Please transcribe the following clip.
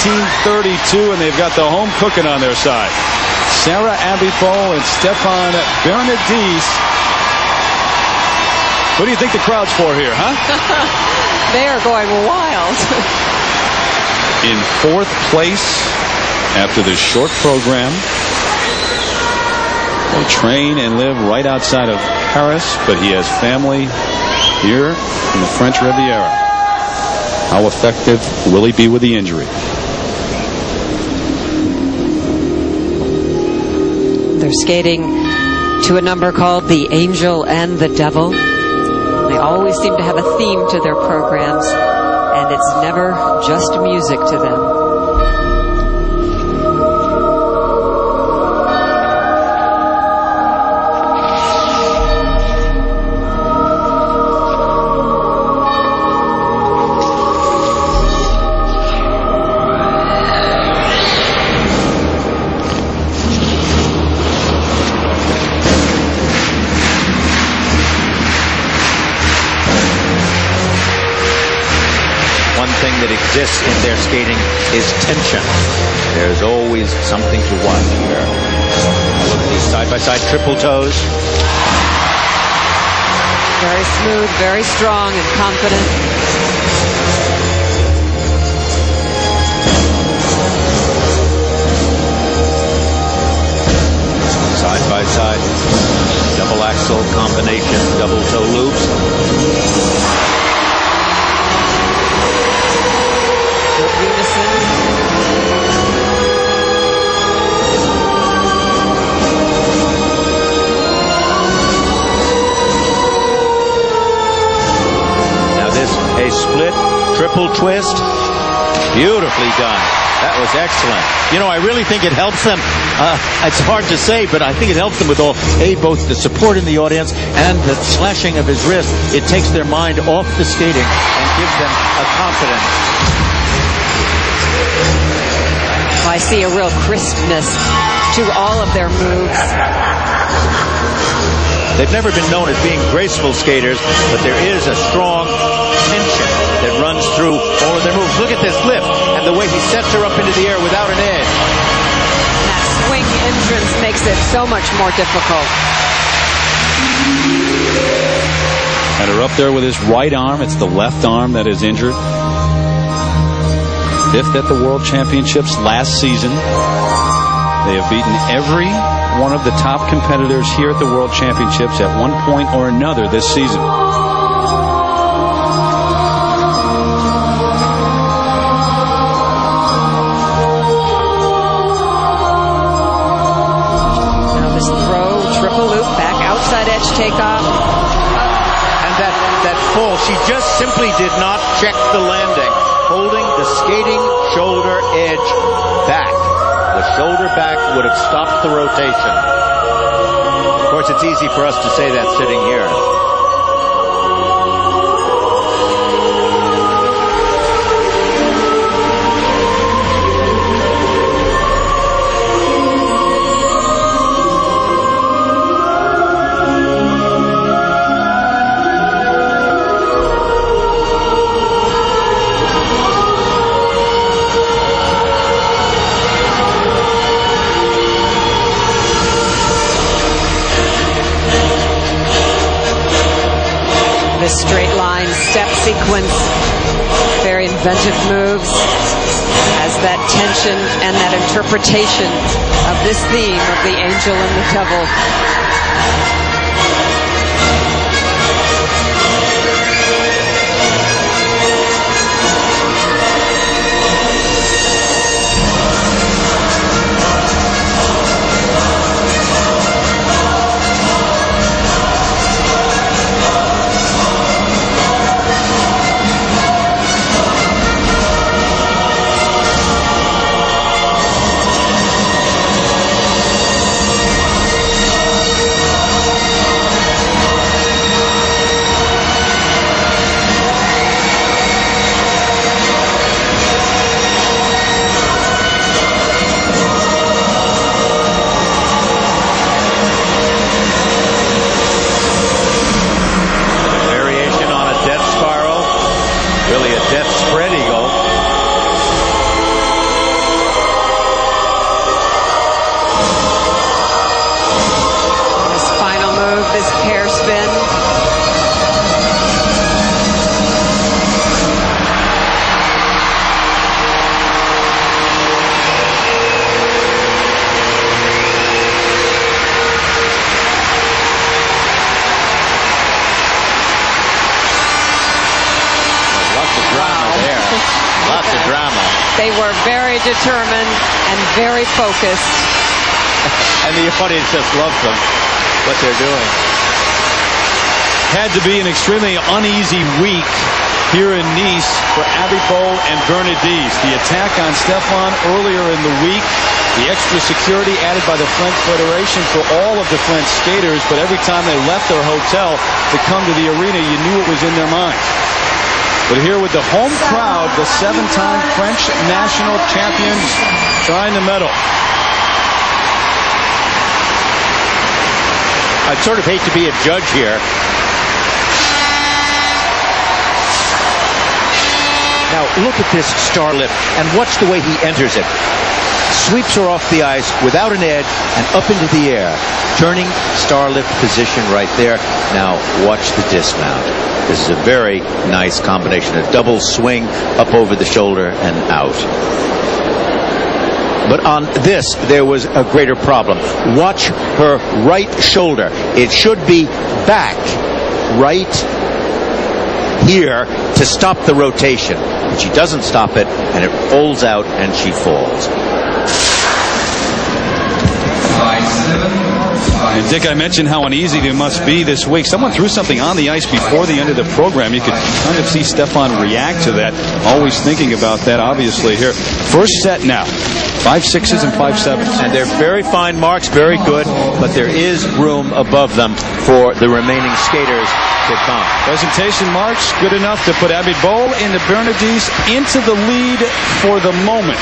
1932, and they've got the home cooking on their side. Sarah Abitbol and Stephane Bernadis. What do you think the crowd's for here, huh? They are going wild. In 4th place after this short program. They train and live right outside of Paris, but he has family here in the French Riviera. How effective will he be with the injury? They're skating to a number called The Angel and the Devil. They always seem to have a theme to their programs, and it's never just music to them. One thing that exists in their skating is tension. There's always something to watch here. Look at these side-by-side triple toes. Very smooth, very strong and confident. Side-by-side double axel combination, double toe loops. Now this, a split triple twist. Beautifully done. That was excellent. You know, I really think it helps them. It's hard to say, but I think it helps them with both the support in the audience and the slashing of his wrist. It takes their mind off the skating and gives them a confidence. I see a real crispness to all of their moves. They've never been known as being graceful skaters, but there is a strong tension that runs through all of their moves. Look at this lift and the way he sets her up into the air without an edge. That swing entrance makes it so much more difficult. And are up there with his right arm. It's the left arm that is injured. 5th at the World Championships last season. They have beaten every one of the top competitors here at the World Championships at one point or another this season. Now this throw, triple loop, back outside edge takeoff. And that fall, she just simply did not check the landing. Holding the skating shoulder edge back. The shoulder back would have stopped the rotation. Of course, it's easy for us to say that sitting here. This straight line step sequence, very inventive moves, has that tension and that interpretation of this theme of the angel and the devil. They were very determined and very focused. And the audience just loves them, what they're doing. Had to be an extremely uneasy week here in Nice for Abitbol and Bernadis. The attack on Stephane earlier in the week, the extra security added by the French Federation for all of the French skaters, but every time they left their hotel to come to the arena, you knew it was in their minds. But here with the home crowd, the 7-time French national champions trying to medal. I'd sort of hate to be a judge here. Now, look at this star lift, and watch the way he enters it. Sweeps her off the ice without an edge and up into the air. Turning star lift position right there. Now, watch the dismount. This is a very nice combination. A double swing up over the shoulder and out. But on this, there was a greater problem. Watch her right shoulder. It should be back right here to stop the rotation. But she doesn't stop it, and it folds out, and she falls. And Dick, I mentioned how uneasy they must be this week. Someone threw something on the ice before the end of the program. You could kind of see Stephane react to that. Always thinking about that, obviously, here. First set now. 5 6s and 5 7s. And they're very fine marks, very good, but there is room above them for the remaining skaters to come. Presentation marks good enough to put Abitbol and the Bernadis into the lead for the moment.